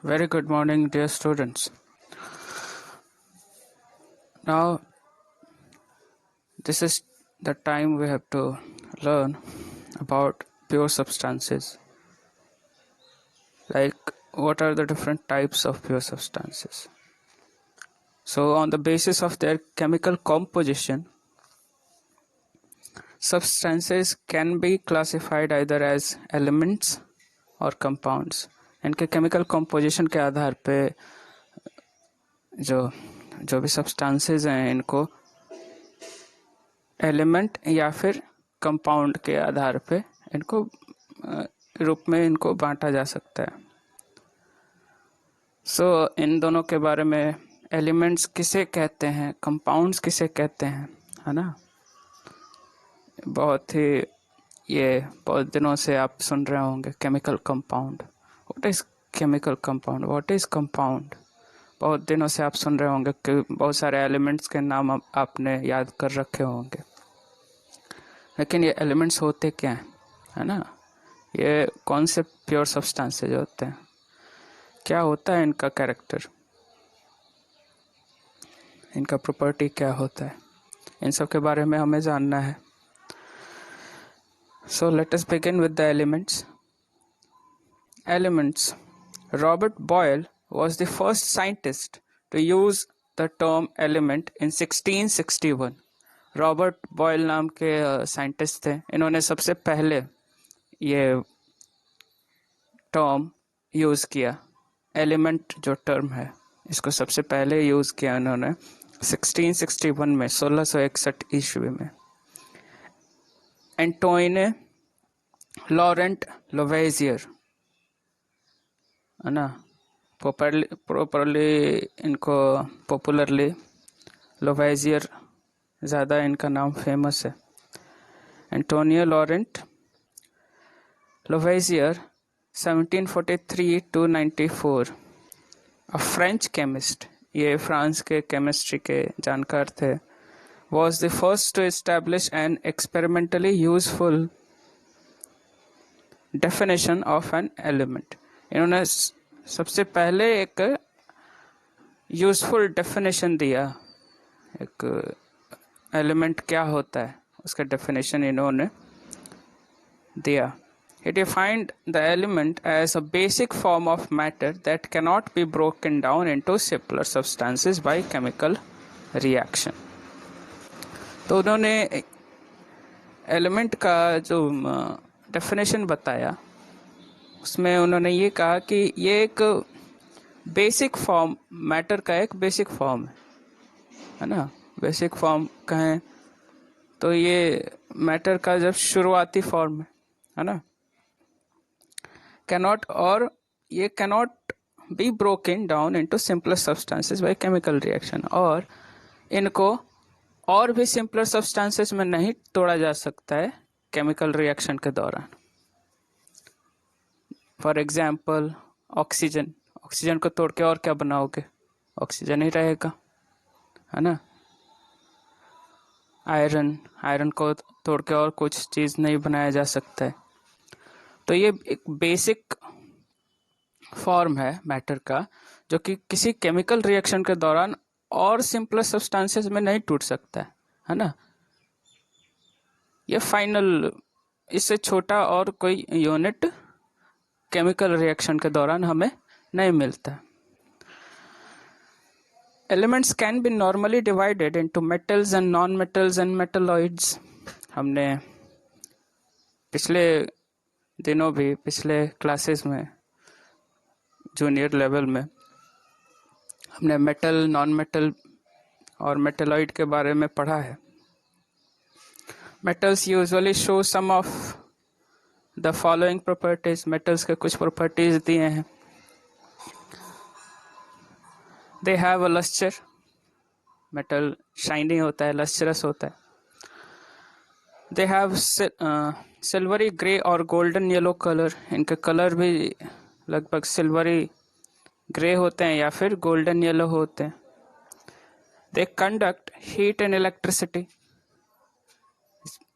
Very good morning, dear students. Now, this is the time we have to learn about pure substances. Like, what are the different types of pure substances? So, on the basis of their chemical composition, substances can be classified either as elements और compounds. इनके chemical composition के आधार पे जो जो भी substances हैं इनको element या फिर कंपाउंड के आधार पे इनको रूप में इनको बांटा जा सकता है। इन दोनों के बारे में एलिमेंट्स किसे कहते हैं, कंपाउंड्स किसे कहते हैं, है ना। बहुत दिनों से आप सुन रहे होंगे chemical compound. What is chemical compound, what is compound. बहुत दिनों से आप सुन रहे होंगे कि बहुत सारे एलिमेंट्स के नाम आपने याद कर रखे होंगे, लेकिन ये एलिमेंट्स होते क्या हैं, है ना। ये कौन से प्योर सब्सटेंसेज होते हैं, क्या होता है इनका कैरेक्टर, इनका प्रॉपर्टी क्या होता है, इन सब के बारे में हमें जानना है। So let us begin with the elements. Elements. Robert Boyle was the first scientist to use the term element in 1661. Robert Boyle नाम के साइंटिस्ट थे। इन्होंने सबसे पहले ये टर्म यूज़ किया। एलिमेंट जो टर्म है इसको सबसे पहले यूज़ किया इन्होंने 1661 में, 1661 ईस्वी में। एंटोइन लॉरेंट लोवेजियर, है ना, प्रॉपरली इनको पॉपुलरली लोवेजियर ज़्यादा इनका नाम फेमस है। Antonio Laurent Lavoisier 1743 to 94, a French chemist, ये फ्रांस के केमिस्ट्री के जानकार थे। was the first to establish an experimentally useful definition of an element. इन्होंने सबसे पहले एक यूजफुल डेफिनेशन दिया, एक एलिमेंट क्या होता है उसका डेफिनेशन इन्होंने दिया। He defined the element as a basic form of matter that cannot be broken down into simpler substances by chemical reaction. तो उन्होंने एलिमेंट का जो डेफिनेशन बताया उसमें उन्होंने ये कहा कि ये एक बेसिक फॉर्म, मैटर का एक बेसिक फॉर्म है ना। बेसिक फॉर्म कहें तो ये मैटर का जब शुरुआती फॉर्म है ना। कैनॉट, और ये cannot be broken down into simpler substances by chemical reaction, और इनको और भी सिंपलर सब्सटेंसेस में नहीं तोड़ा जा सकता है केमिकल रिएक्शन के दौरान। फॉर एग्जाम्पल ऑक्सीजन, ऑक्सीजन को तोड़ के और क्या बनाओगे, ऑक्सीजन ही रहेगा, है ना। आयरन, आयरन को तोड़ के और कुछ चीज़ नहीं बनाया जा सकता है। तो ये एक बेसिक फॉर्म है मैटर का जो कि किसी केमिकल रिएक्शन के दौरान और सिंपलर सब्सटेंसेस में नहीं टूट सकता है ना। ये फाइनल, इससे छोटा और कोई यूनिट केमिकल रिएक्शन के दौरान हमें नहीं मिलता। Elements can be normally divided into metals and non metals and metalloids. हमने पिछले दिनों भी, पिछले क्लासेस में, जूनियर लेवल में हमने मेटल, नॉन मेटल और मेटलॉइड के बारे में पढ़ा है। Metals usually show some of the following properties. Metals के कुछ प्रॉपर्टीज दिए हैं। They have a lustre, metal shiny होता है, लस्टरस होता है। दे हैव सिल्वरी ग्रे और गोल्डन येलो कलर, इनके कलर भी लगभग सिल्वरी ग्रे होते हैं या फिर गोल्डन येलो होते हैं। They conduct heat and electricity,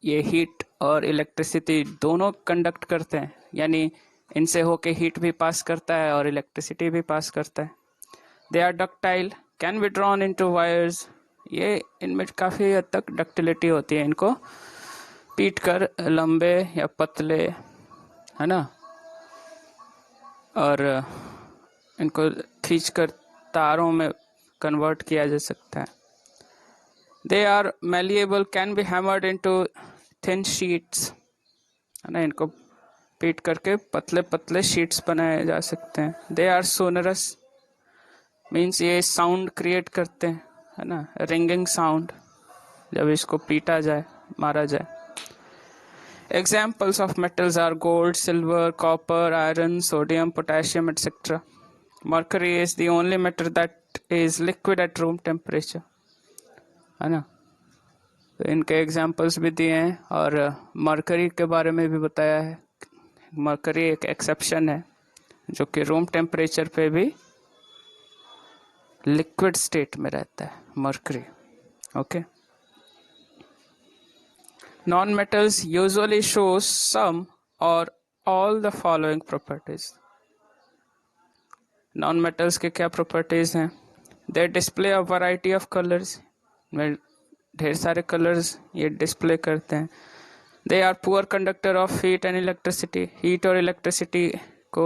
ये हीट और इलेक्ट्रिसिटी दोनों कंडक्ट करते हैं, यानी इनसे होके हीट भी पास करता है और इलेक्ट्रिसिटी भी पास करता है। They are ductile, can be drawn into wires, ये इनमें काफ़ी हद तक डक्टिलिटी होती है, इनको पीट कर लंबे या पतले, है ना, और इनको खींच कर तारों में कन्वर्ट किया जा सकता है। They are malleable, can be hammered into thin sheets, है ना, इनको पीट करके पतले पतले शीट्स बनाए जा सकते हैं। दे आर सोनरस, मीन्स ये साउंड क्रिएट करते हैं, है ना, रिंगिंग साउंड जब इसको पीटा जाए, मारा जाए। Examples of metals are gold, silver, copper, iron, sodium, potassium, etc. Mercury is the only metal that is liquid at room temperature, है ना। तो इनके एग्जाम्पल्स भी दिए हैं और मरकरी के बारे में भी बताया है। मरकरी एक एक्सेप्शन है जो कि रूम टेम्परेचर पे भी लिक्विड स्टेट में रहता है, mercury. Okay, non-metals usually show some or all the following properties. Non-metals के क्या properties हैं? They display a variety of colors. में ढेर सारे colors ये display करते हैं। They are poor conductor of heat and electricity. Heat और electricity को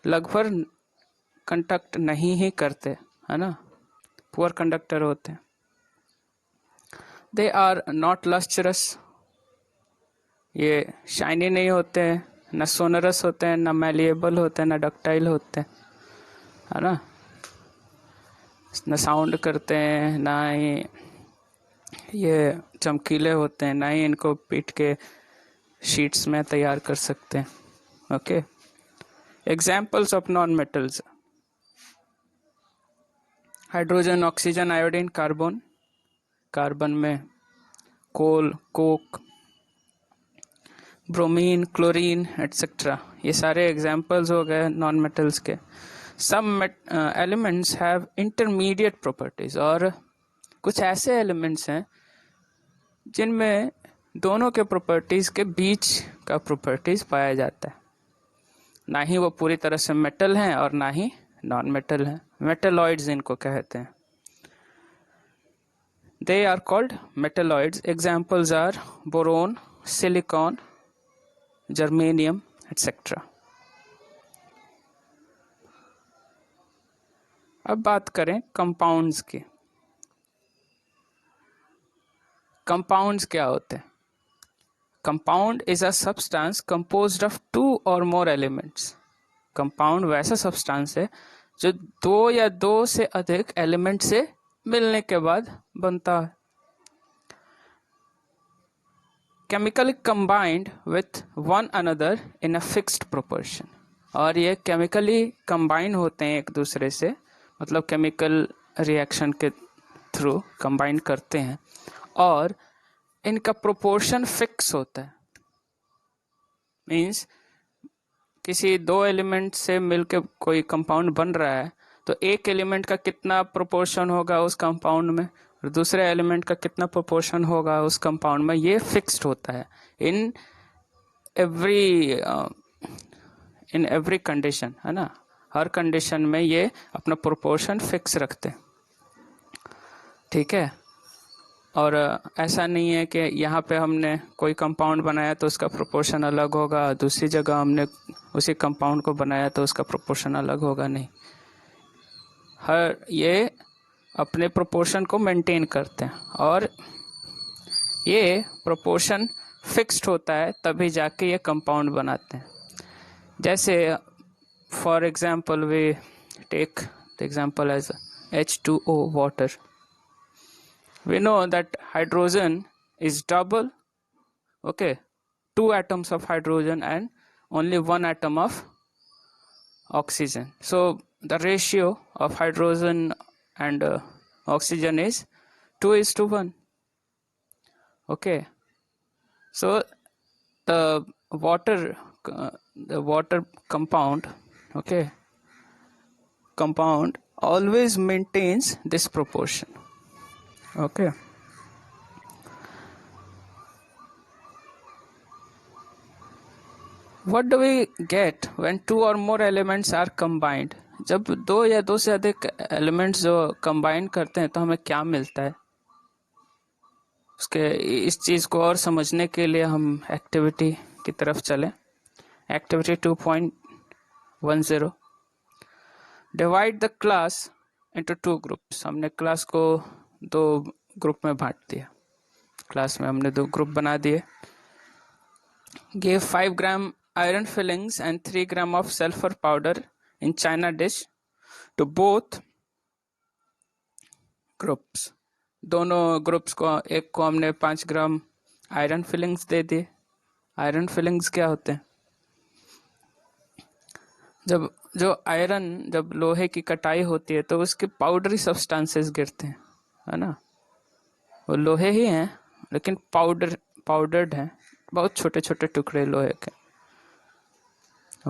लगभग conduct नहीं ही करते, है ना, poor conductor होते हैं। They are not lustrous. ये शाइनी नहीं होते हैं, ना सोनरस होते हैं, ना मैलिएबल होते हैं, ना डक्टाइल होते हैं, है ना, ना साउंड करते हैं, ना ही ये चमकीले होते हैं, ना ही इनको पीट के शीट्स में तैयार कर सकते हैं। Okay, examples of non metals: hydrogen, oxygen, iodine, carbon, carbon में coal, coke, bromine, chlorine etcetera, ये सारे एग्जाम्पल्स हो गए नॉन मेटल्स के। Some elements have intermediate properties, और कुछ ऐसे एलिमेंट्स हैं जिनमें दोनों के प्रॉपर्टीज के बीच का प्रॉपर्टीज पाया जाता है, ना ही वो पूरी तरह से मेटल हैं और ना ही नॉन मेटल हैं। मेटलॉइड्स इनको कहते हैं। They are called metalloids. Examples are boron, silicon, germanium etcetera. अब बात करें कंपाउंड्स की। कंपाउंड्स क्या होते हैं? Compound is a substance composed of 2 और मोर एलिमेंट्स। कंपाउंड वैसा सब्सटेंस है जो 2 या 2 से अधिक एलिमेंट से मिलने के बाद बनता है। Chemically combined with one another in a fixed proportion, और ये केमिकली कंबाइन होते हैं एक दूसरे से, मतलब केमिकल रिएक्शन के थ्रू कंबाइन करते हैं, और इनका प्रोपोर्शन फिक्स होता है। मीन्स किसी 2 एलिमेंट से मिलकर कोई कंपाउंड बन रहा है तो एक एलिमेंट का कितना प्रोपोर्शन होगा उस कंपाउंड में और दूसरे एलिमेंट का कितना प्रोपोर्शन होगा उस कंपाउंड में, ये फिक्स्ड होता है इन एवरी कंडीशन, है ना। हर कंडीशन में ये अपना प्रोपोर्शन फिक्स रखते हैं, ठीक है। और ऐसा नहीं है कि यहाँ पे हमने कोई कंपाउंड बनाया तो उसका प्रोपोर्शन अलग होगा, दूसरी जगह हमने उसी कंपाउंड को बनाया तो उसका प्रोपोर्शन अलग होगा, नहीं। हर ये अपने प्रोपोर्शन को मेंटेन करते हैं और ये प्रोपोर्शन फिक्स्ड होता है तभी जाके ये कंपाउंड बनाते हैं। जैसे for example we take the example as H2O water. We know that hydrogen is double, okay, 2 atoms of hydrogen and only 1 atom of oxygen. So the ratio of hydrogen and oxygen is 2:1. Okay, so the water compound, okay, compound always maintains this proportion. Okay, What do we get when two or more elements are combined? जब दो या दो से अधिक elements जो combine करते हैं तो हमें क्या मिलता है? उसके इस चीज़ को और समझने के लिए हम एक्टिविटी की तरफ चलें. Activity 2.10. Divide the class into two groups. हमने क्लास को दो ग्रुप में बांट दिया. क्लास में हमने दो ग्रुप बना दिए. Give 5 gram iron fillings and 3 gram of sulfur powder in china dish to both groups. दोनों ग्रुप्स को, एक को हमने 5 ग्राम आयरन फिलिंग्स दे दिए. आयरन फिलिंग्स क्या होते हैं? जब लोहे की कटाई होती है तो उसके पाउडरी सब्सटेंसेस गिरते हैं, है ना. वो लोहे ही हैं लेकिन पाउडर्ड हैं, बहुत छोटे छोटे टुकड़े लोहे के.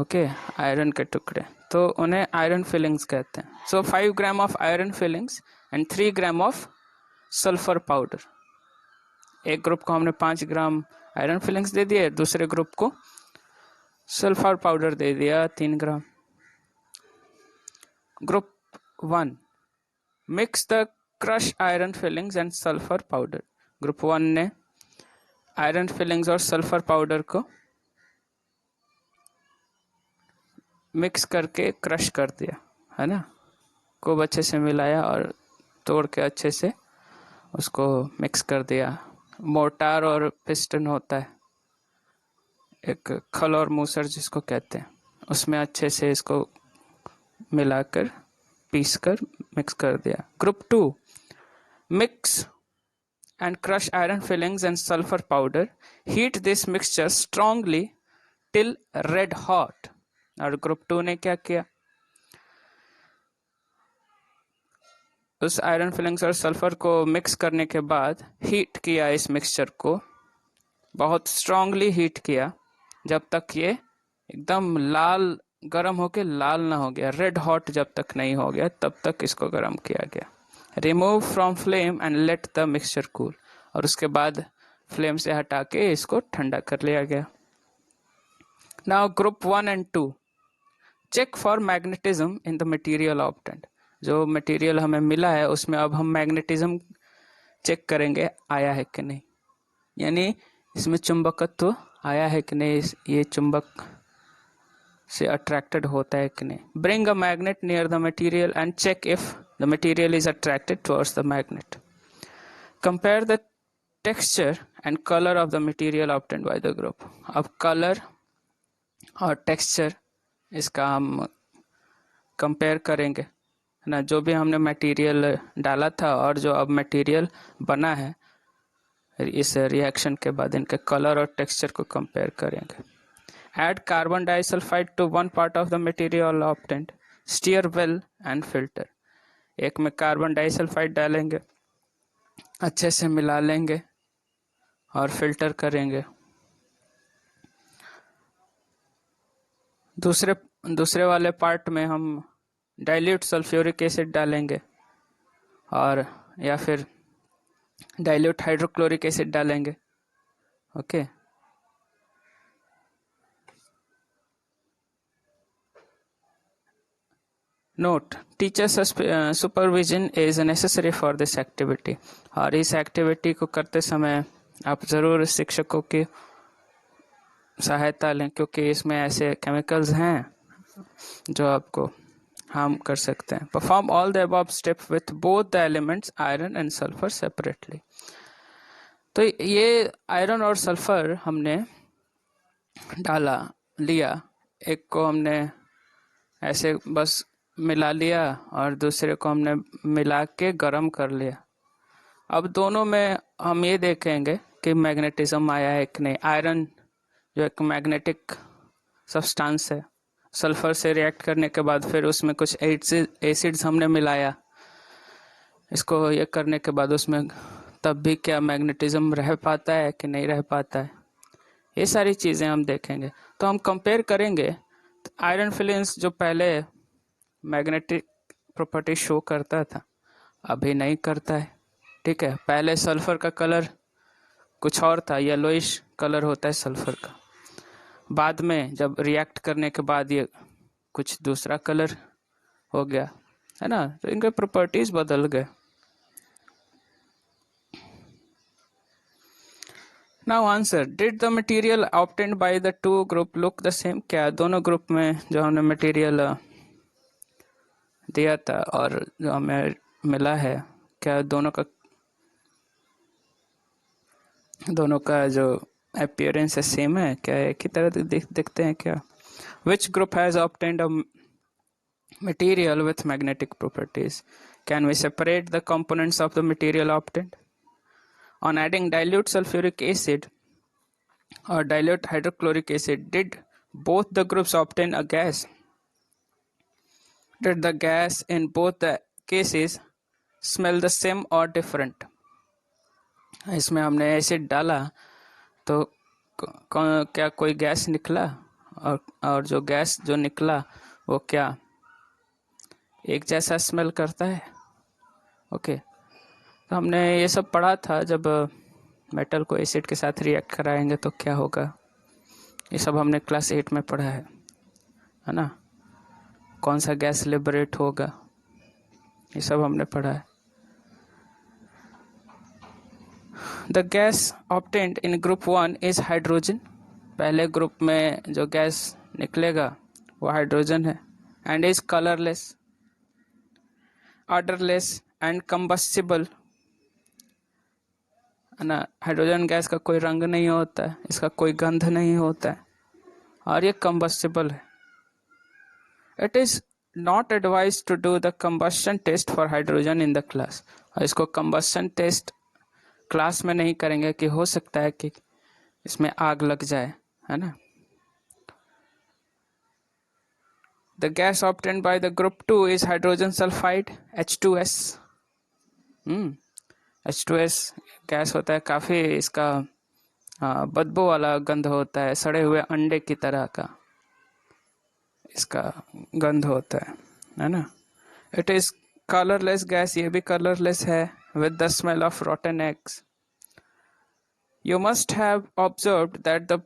ओके, आयरन के टुकड़े, तो उन्हें आयरन फिलिंग्स कहते हैं. सो 5 gram of iron filings and 3 gram of sulphur powder. एक ग्रुप को हमने 5 ग्राम आयरन फिलिंग्स दे दिए, दूसरे ग्रुप को सल्फर पाउडर दे दिया 3 gram. Group 1, mix the crush iron filings and sulphur powder. Group 1 ने आयरन फिलिंग्स और सल्फर पाउडर को मिक्स करके क्रश कर दिया, है ना. खूब अच्छे से मिलाया और तोड़ के अच्छे से उसको मिक्स कर दिया. मोर्टार और पिस्टन होता है, एक खल और मूसर जिसको कहते हैं, उसमें अच्छे से इसको मिलाकर पीस कर मिक्स कर दिया. Group 2, mix and crush iron fillings and sulfur powder. Heat this mixture strongly till red hot. और ग्रुप 2 ने क्या किया? उस आयरन फिलिंग्स और सल्फर को मिक्स करने के बाद हीट किया इस मिक्सचर को, बहुत स्ट्रांगली हीट किया जब तक ये एकदम लाल गरम होके लाल ना हो गया. रेड हॉट जब तक नहीं हो गया तब तक इसको गरम किया गया. Remove from flame and let the mixture cool. और उसके बाद फ्लेम से हटा के इसको ठंडा कर लिया गया. Now group 1 and 2, check for magnetism in the material obtained. जो मटेरियल हमें मिला है उसमें अब हम मैग्नेटिज्म चेक करेंगे आया है कि नहीं, यानी इसमें चुंबकत्व आया है कि नहीं, ये चुंबक से अट्रैक्टेड होता है कि नहीं. Bring a magnet near the material and check if the material is attracted towards the magnet. Compare the texture and colour of the material obtained by the group. अब कलर और टेक्सचर इसका हम compare करेंगे, है ना. जो भी हमने मटेरियल डाला था और जो अब मटेरियल बना है, इस रिएक्शन के बाद इनके कलर और टेक्सचर को कंपेयर करेंगे. Add carbon disulfide to one part of the material obtained. Stir well and filter. एक में कार्बन डाइसल्फाइड डालेंगे, अच्छे से मिला लेंगे और फिल्टर करेंगे. दूसरे वाले पार्ट में हम डाइल्यूट सल्फ्यूरिक एसिड डालेंगे और या फिर डाइल्यूट हाइड्रोक्लोरिक एसिड डालेंगे. Okay. Note, teachers supervision is necessary for this activity. और इस एक्टिविटी को करते समय आप ज़रूर शिक्षकों की सहायता लें, क्योंकि इसमें ऐसे केमिकल्स हैं जो आपको हार्म कर सकते हैं. Perform all the above step with both the elements iron and sulphur separately. तो ये आयरन और सल्फर हमने लिया, एक को हमने ऐसे बस मिला लिया और दूसरे को हमने मिला के गर्म कर लिया. अब दोनों में हम ये देखेंगे कि मैग्नेटिज्म आया है कि नहीं. आयरन जो एक मैग्नेटिक सब्सटेंस है, सल्फर से रिएक्ट करने के बाद फिर उसमें कुछ एसिड्स हमने मिलाया, इसको ये करने के बाद उसमें तब भी क्या मैग्नेटिज्म रह पाता है कि नहीं रह पाता है, ये सारी चीज़ें हम देखेंगे. तो हम कंपेयर करेंगे. आयरन फिलिंग्स जो पहले मैग्नेटिक प्रॉपर्टी शो करता था अभी नहीं करता है. ठीक है, पहले सल्फर का कलर कुछ और था, येलोइश कलर होता है सल्फर का. बाद में जब रिएक्ट करने के बाद ये कुछ दूसरा कलर हो गया, है ना, तो इनके प्रॉपर्टीज बदल गए। Now answer, did the material obtained by the two group look the same? क्या दोनों ग्रुप में जो हमने मटेरियल दिया था और जो हमें मिला है, क्या दोनों का जो अपीयरेंस है सेम है? क्या एक ही तरह दिखते हैं क्या? Which group has obtained a material with magnetic properties? Can we separate the components of the material obtained? On adding dilute sulfuric acid or dilute hydrochloric acid, did both the groups obtain a gas? Did the gas in both the cases smell the same or different? इसमें हमने acid डाला तो क्या कोई gas निकला, और जो gas जो निकला वो क्या एक जैसा स्मेल करता है? ओके, तो हमने ये सब पढ़ा था, जब मेटल को एसिड के साथ रिएक्ट कराएंगे तो क्या होगा, ये सब हमने क्लास 8 में पढ़ा है ना। कौन सा गैस लिबरेट होगा, ये सब हमने पढ़ा है। The gas obtained in group 1 is hydrogen. पहले ग्रुप में जो गैस निकलेगा वो हाइड्रोजन है, and is colourless, odourless and combustible, है ना। हाइड्रोजन गैस का कोई रंग नहीं होता है, इसका कोई गंध नहीं होता है, और ये कंबस्टिबल है। It is not advise to do the combustion test for hydrogen in the class. और इसको कंबस्शन टेस्ट क्लास में नहीं करेंगे कि हो सकता है कि इसमें आग लग जाए, है ना। The gas obtained by the group 2 is hydrogen sulfide, H2S. H2S gas होता है, काफ़ी इसका बदबू वाला गंध होता है, सड़े हुए अंडे की तरह का इसका गंध होता है ना। इट इज़ कलरलेस गैस, ये भी कलरलेस है, with the smell of रॉटन eggs. You must have observed that the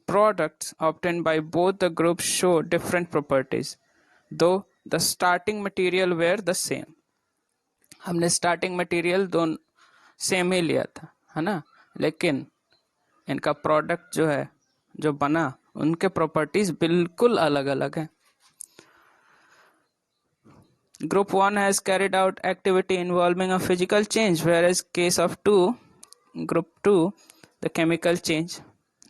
products obtained by both the groups show different properties, though the starting material were the same. हमने starting material दोनों same ही लिया था, है ना, लेकिन इनका product जो है, जो बना, उनके प्रॉपर्टीज बिल्कुल अलग अलग हैं। Group 1 has carried out activity involving a physical change, whereas case of group 2, the chemical change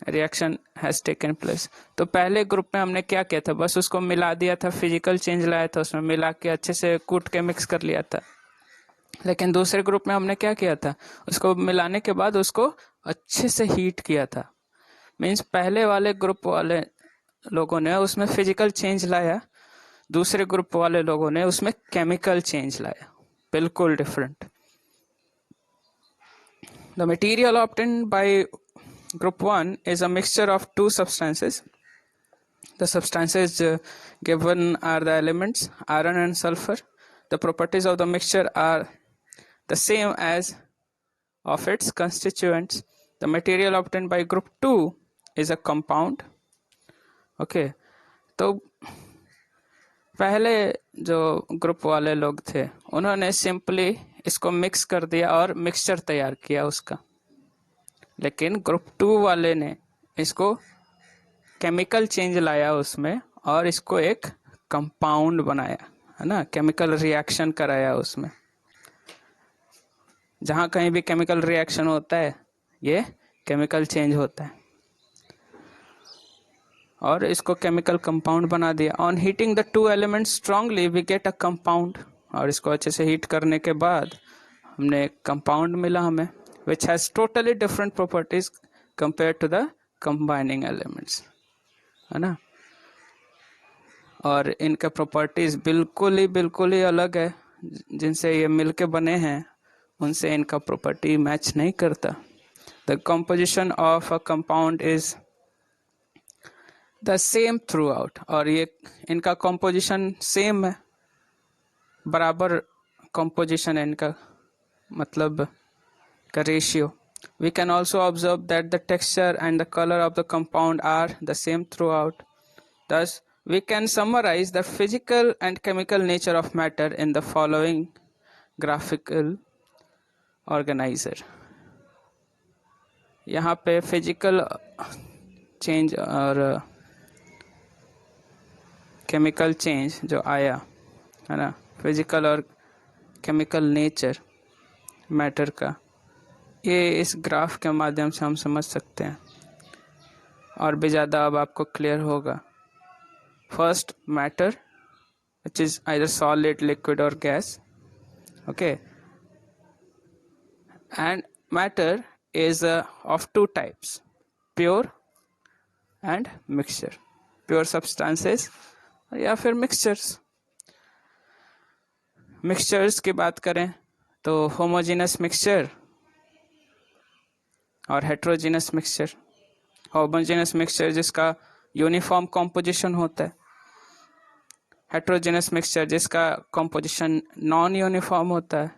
reaction has taken place. तो पहले ग्रुप में हमने क्या किया था, बस उसको मिला दिया था, फिजिकल चेंज लाया था, उसमें मिला के अच्छे से कूट के मिक्स कर लिया था। लेकिन दूसरे ग्रुप में हमने क्या किया था, उसको मिलाने के बाद उसको अच्छे से हीट किया था। मीन्स पहले वाले ग्रुप वाले लोगों ने उसमें फिजिकल चेंज लाया, दूसरे ग्रुप वाले लोगों ने उसमें केमिकल चेंज लाया, बिल्कुल different. The material obtained bye Group 1 is a mixture of two substances. The substances given are the elements iron and sulfur. The properties of the mixture are the same as of its constituents. The material obtained by Group 2 is a compound. Okay, तो पहले जो group वाले लोग थे उन्होंने simply इसको mix कर दिया और मिक्सचर तैयार किया उसका, लेकिन ग्रुप 2 वाले ने इसको केमिकल चेंज लाया उसमें और इसको एक कंपाउंड बनाया, है ना, केमिकल रिएक्शन कराया उसमें। जहाँ कहीं भी केमिकल रिएक्शन होता है ये केमिकल चेंज होता है, और इसको केमिकल कंपाउंड बना दिया। On heating the two elements strongly we get a compound, और इसको अच्छे से हीट करने के बाद हमने एक कंपाउंड मिला हमें, which has totally different properties compared to the combining elements, है ना। और इनके प्रॉपर्टीज बिल्कुल ही अलग है, जिनसे ये मिलके बने हैं उनसे इनका प्रॉपर्टी मैच नहीं करता। The composition of a compound is the same throughout, और ये इनका composition सेम है, बराबर composition है इनका, मतलब का ratio. We can also observe that the texture and the color of the compound are the same throughout. Thus, we can summarize the physical and chemical nature of matter in the following graphical organizer. यहाँ पे physical change और chemical change जो आया है ना, physical और chemical nature matter का, ये इस ग्राफ के माध्यम से हम समझ सकते हैं और भी ज़्यादा अब आपको क्लियर होगा. First, matter which is either solid, liquid or gas. Okay, and matter is of two types, pure and mixture. Pure substances या फिर mixtures. Mixtures की बात करें तो homogeneous mixture और heterogeneous mixture. Homogeneous mixture जिसका यूनिफॉर्म कॉम्पोजिशन होता है, हेट्रोजेनस मिक्सचर जिसका कॉम्पोजिशन नॉन यूनिफॉर्म होता है.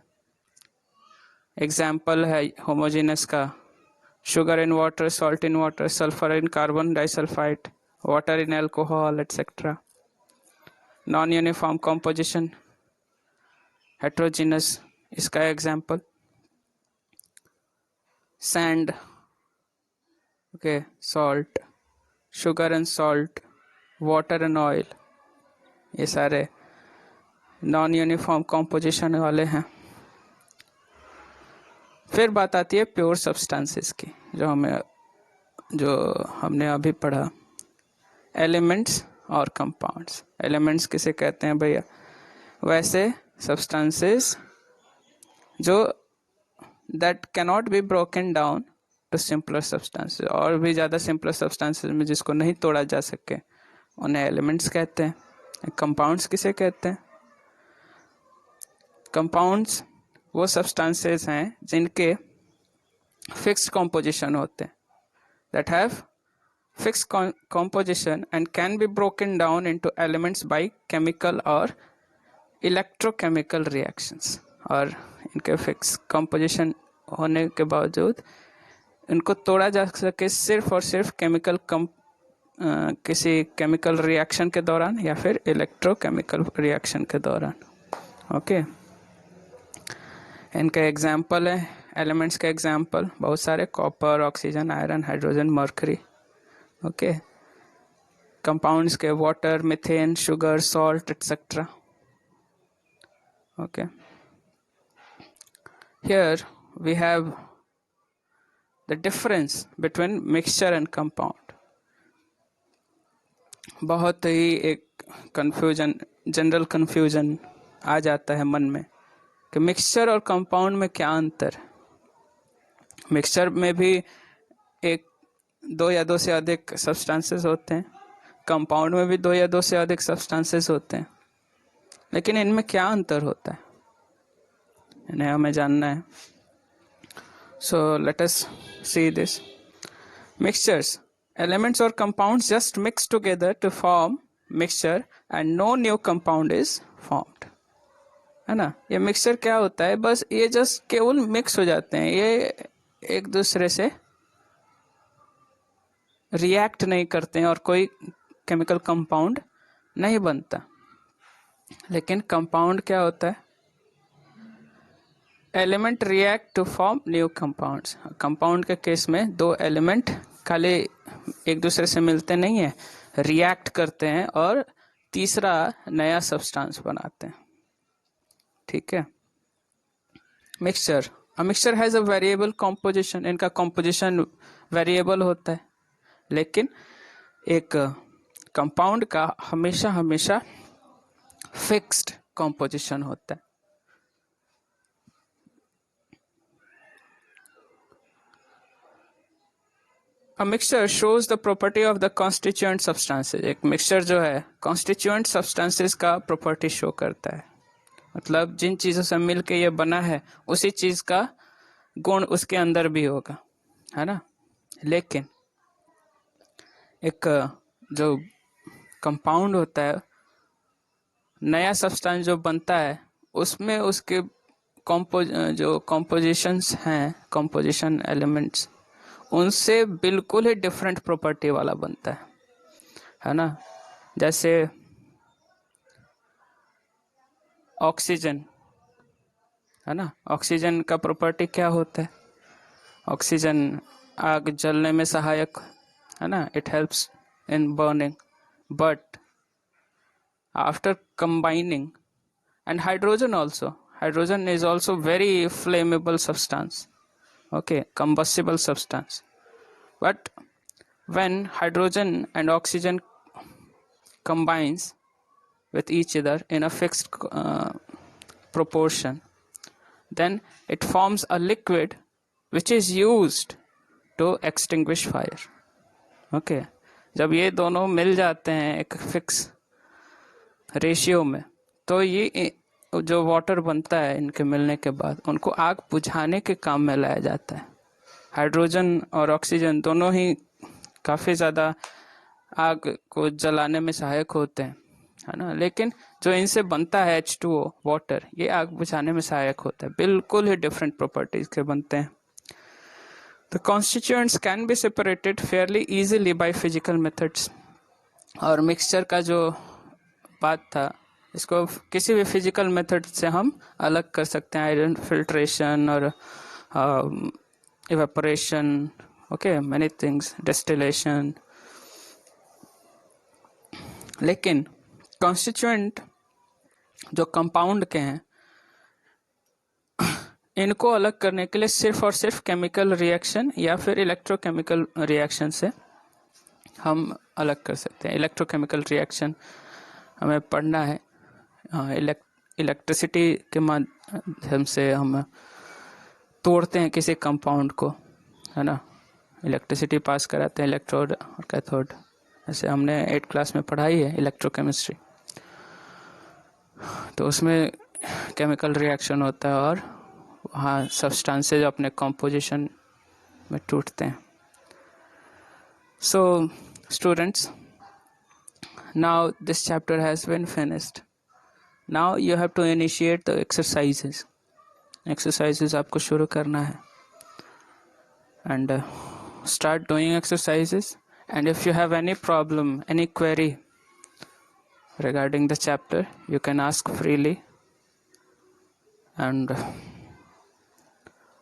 एग्जाम्पल है होमोजेनस का sugar in water, salt in water, sulphur in carbon disulphide, water in alcohol etcetera. Non uniform composition heterogeneous, इसका example sand, okay, salt, sugar and salt, water and oil, ये सारे non uniform composition वाले हैं. फिर बात आती है pure substances की, जो हमने अभी पढ़ा, एलिमेंट्स और कंपाउंड्स. एलिमेंट्स किसे कहते हैं भैया? वैसे सब्सटेंसेस जो that cannot be broken down to simpler substances, और भी ज़्यादा सिंपलर सब्सटेंसेस में जिसको नहीं तोड़ा जा सके उन्हें एलिमेंट्स कहते हैं. कंपाउंड्स किसे कहते हैं? कंपाउंड्स वो सब्सटेंसेस हैं जिनके फिक्स्ड कॉम्पोजिशन होते हैं, that have fixed composition and can be broken down into elements by chemical और इलेक्ट्रोकेमिकल रिएक्शंस. और इनके फिक्स कॉम्पोजिशन होने के बावजूद इनको तोड़ा जा सके सिर्फ और सिर्फ किसी केमिकल रिएक्शन के दौरान या फिर इलेक्ट्रोकेमिकल रिएक्शन के दौरान. ओके, इनका एग्जाम्पल है, एलिमेंट्स के एग्जाम्पल बहुत सारे, copper, oxygen, iron, hydrogen, mercury. Okay, compounds के water, methane, sugar, salt etcetera. Okay, here we have the difference between mixture and compound. बहुत ही एक कन्फ्यूजन, जनरल कन्फ्यूजन आ जाता है मन में कि मिक्सचर और कंपाउंड में क्या अंतर है. मिक्सचर में भी दो या दो से अधिक सब्सटेंसेस होते हैं, कंपाउंड में भी दो या दो से अधिक सब्सटेंसेस होते हैं, लेकिन इनमें क्या अंतर होता है, इन्हें हमें जानना है. So let us see this. Mixtures, elements or compounds just mix together to form mixture and no new compound is formed. है ना, ये मिक्सचर क्या होता है? बस ये जस्ट केवल मिक्स हो जाते हैं, ये एक दूसरे से रिएक्ट नहीं करते हैं और कोई केमिकल कंपाउंड नहीं बनता. लेकिन कंपाउंड क्या होता है? Element react to form new compounds. Compound के केस में दो एलिमेंट खाली एक दूसरे से मिलते नहीं है, रिएक्ट करते हैं और तीसरा नया सब्सटेंस बनाते हैं. ठीक है. Mixture, a mixture has a variable composition. इनका कॉम्पोजिशन वेरिएबल होता है, लेकिन एक कंपाउंड का हमेशा हमेशा फिक्स्ड कॉम्पोजिशन होता है. A mixture shows the property of the constituent substances. एक मिक्सचर जो है constituent substances का प्रॉपर्टी शो करता है, मतलब जिन चीज़ों से मिल के ये बना है उसी चीज़ का गुण उसके अंदर भी होगा, है ना. लेकिन एक जो कंपाउंड होता है, नया सब्सटेंस जो बनता है, उसमें उसके कॉम्पोजिशंस हैं, कॉम्पोजिशन एलिमेंट्स, उनसे बिल्कुल ही डिफरेंट प्रॉपर्टी वाला बनता है ना। जैसे ऑक्सीजन है ना, ऑक्सीजन का प्रॉपर्टी क्या होता है? ऑक्सीजन आग जलने में सहायक है ना, it helps in burning, but after combining, and hydrogen is also very flammable substance, okay, combustible substance. But when hydrogen and oxygen combines with each other in a fixed proportion, then it forms a liquid which is used to extinguish fire, okay. जब ये दोनों मिल जाते हैं एक fix ratio में, तो ये जो वाटर बनता है इनके मिलने के बाद उनको आग बुझाने के काम में लाया जाता है। हाइड्रोजन और ऑक्सीजन दोनों ही काफ़ी ज़्यादा आग को जलाने में सहायक होते हैं, है ना, लेकिन जो इनसे बनता है H2O वाटर, ये आग बुझाने में सहायक होता है। बिल्कुल ही डिफरेंट प्रॉपर्टीज के बनते हैं। The constituents can be separated fairly easily by physical methods। और मिक्सचर का जो बात था, इसको किसी भी फिजिकल मेथड से हम अलग कर सकते हैं, आयरन फिल्ट्रेशन और evaporation, okay, many things, distillation. लेकिन कॉन्स्टिट्यूएंट जो कंपाउंड के हैं, इनको अलग करने के लिए सिर्फ और सिर्फ केमिकल रिएक्शन या फिर इलेक्ट्रोकेमिकल रिएक्शन से हम अलग कर सकते हैं। इलेक्ट्रोकेमिकल रिएक्शन हमें पढ़ना है, इलेक्ट्रिसिटी के माध्यम से हम तोड़ते हैं किसी कंपाउंड को, है ना, इलेक्ट्रिसिटी पास कराते हैं, इलेक्ट्रोड और कैथोड। ऐसे हमने 8th क्लास में पढ़ाई है इलेक्ट्रोकेमिस्ट्री, तो उसमें केमिकल रिएक्शन होता है और वहाँ सब्सटेंसेज अपने कंपोजिशन में टूटते हैं। So students, now this chapter has been finished. Now you have to initiate the exercises आपको शुरू करना है, and start doing exercises. And if you have any problem, any query regarding the chapter, you can ask freely and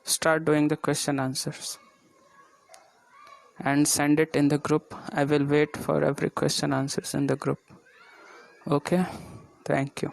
start doing the question answers and send it in the group. I will wait for every question answers in the group. Okay, thank you.